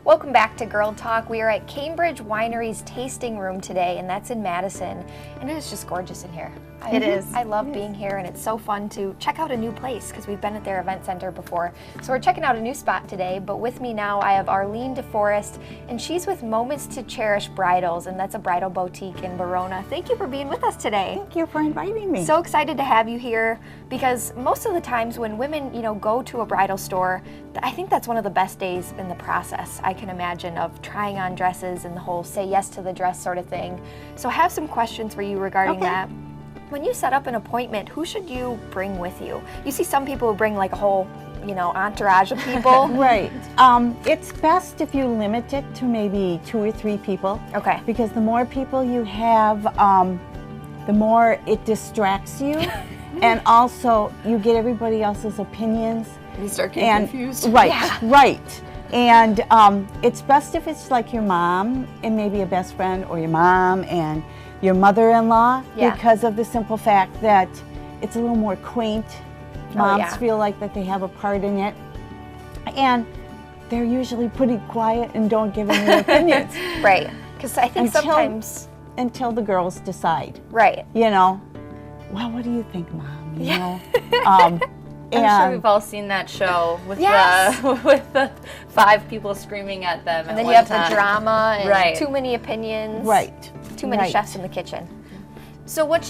Welcome back to Girl Talk. We are at Cambridge Winery's tasting room today, and that's in Madison. And it is just gorgeous in here. It is. I love being here, and it's so fun to check out a new place because we've been at their event center before. So we're checking out a new spot today, but with me now I have Arlene DeForest, and she's with Moments to Cherish Bridals, and that's a bridal boutique in Verona. Thank you for being with us today. Thank you for inviting me. So excited to have you here because most of the times when women, go to a bridal store, I think that's one of the best days in the process, I can imagine, of trying on dresses and the whole say yes to the dress sort of thing. So I have some questions for you regarding that. When you set up an appointment, who should you bring with you? You see some people who bring like a whole, entourage of people. Right. It's best if you limit it to maybe 2 or 3 people. Okay. Because the more people you have, the more it distracts you. And also, you get everybody else's opinions. You start getting confused. Right, Yeah. right. And it's best if it's like your mom and maybe a best friend, or your mom and your mother-in-law, because of the simple fact that it's a little more quaint. Moms feel like that they have a part in it. And they're usually pretty quiet and don't give any opinions. Right. Because I think sometimes... Until the girls decide. Right. Well, what do you think, Mom? I'm sure we've all seen that show with the 5 people screaming at them. And then you have the drama and too many opinions. Right. Too many chefs in the kitchen. So what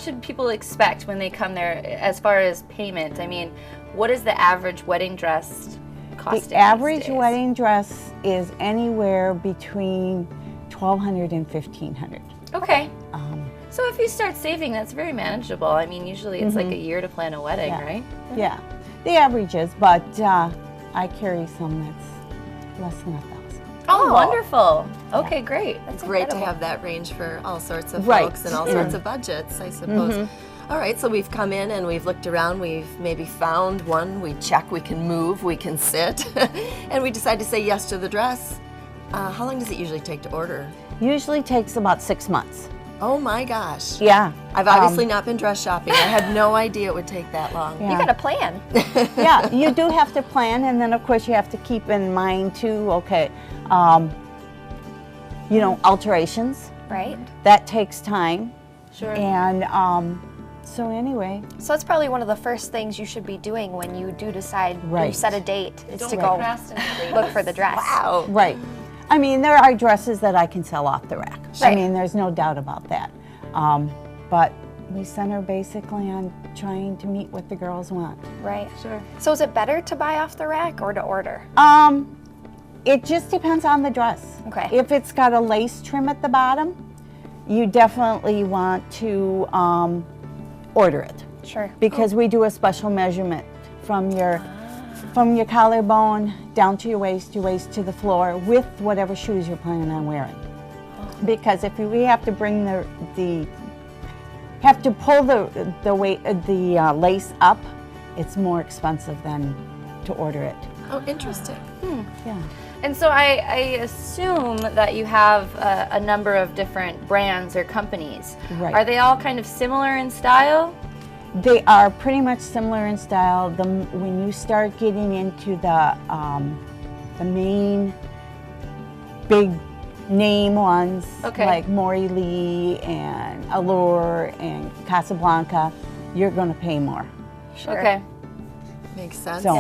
should people expect when they come there as far as payment? I mean, what is the average wedding dress costing? The average wedding dress is anywhere between $1,200 and $1,500. Okay. So if you start saving, that's very manageable. I mean, usually it's like a year to plan a wedding, right? Yeah, the average is, but I carry some that's less than $1,000. Oh, wonderful. Okay, great. That's great to have that range for all sorts of folks and all sorts of budgets, I suppose. All right, so we've come in and we've looked around, we've maybe found one, we check, we can move, we can sit, and we decide to say yes to the dress. How long does it usually take to order? Usually takes about 6 months. Oh my gosh. Yeah. I've obviously not been dress shopping. I had no idea it would take that long. You got a plan. Yeah, you do have to plan, and then of course you have to keep in mind too, alterations. Right. That takes time. Sure. And so anyway. So that's probably one of the first things you should be doing when you do decide you set a date is to go look for the dress. Wow. Right. I mean, there are dresses that I can sell off the rack. Right. I mean, there's no doubt about that. But we center basically on trying to meet what the girls want. Right. Sure. So is it better to buy off the rack or to order? It just depends on the dress. Okay. If it's got a lace trim at the bottom, you definitely want to order it. Sure. Because we do a special measurement from your collarbone down to your waist to the floor with whatever shoes you're planning on wearing. Because if we have to bring pull the lace up, it's more expensive than to order it. Oh, interesting. Yeah. And so I assume that you have a number of different brands or companies. Right. Are they all kind of similar in style? They are pretty much similar in style. When you start getting into the main big name ones, like Maury Lee and Allure and Casablanca, you're going to pay more. Sure. Okay. Makes sense. So,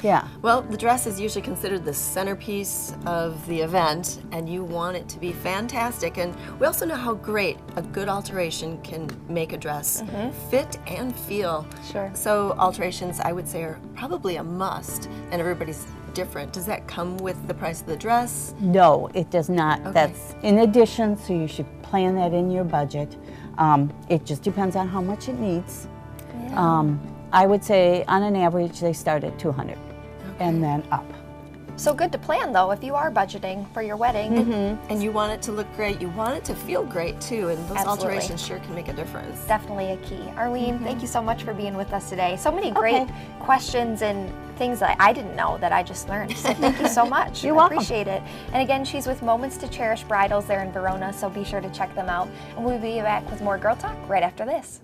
yeah. Well, the dress is usually considered the centerpiece of the event, and you want it to be fantastic. And we also know how great a good alteration can make a dress fit and feel. Sure. So alterations, I would say, are probably a must, and everybody's different. Does that come with the price of the dress? No, it does not. Okay. That's in addition, so you should plan that in your budget. It just depends on how much it needs. Yeah. I would say on an average they start at $200 and then up. So good to plan though if you are budgeting for your wedding. And you want it to look great. You want it to feel great too, and those alterations sure can make a difference. Definitely a key. Arlene, thank you so much for being with us today. So many great questions and things that I didn't know that I just learned. So thank you so much. You're welcome. Appreciate it. And again, she's with Moments to Cherish Bridals there in Verona, so be sure to check them out. And we'll be back with more Girl Talk right after this.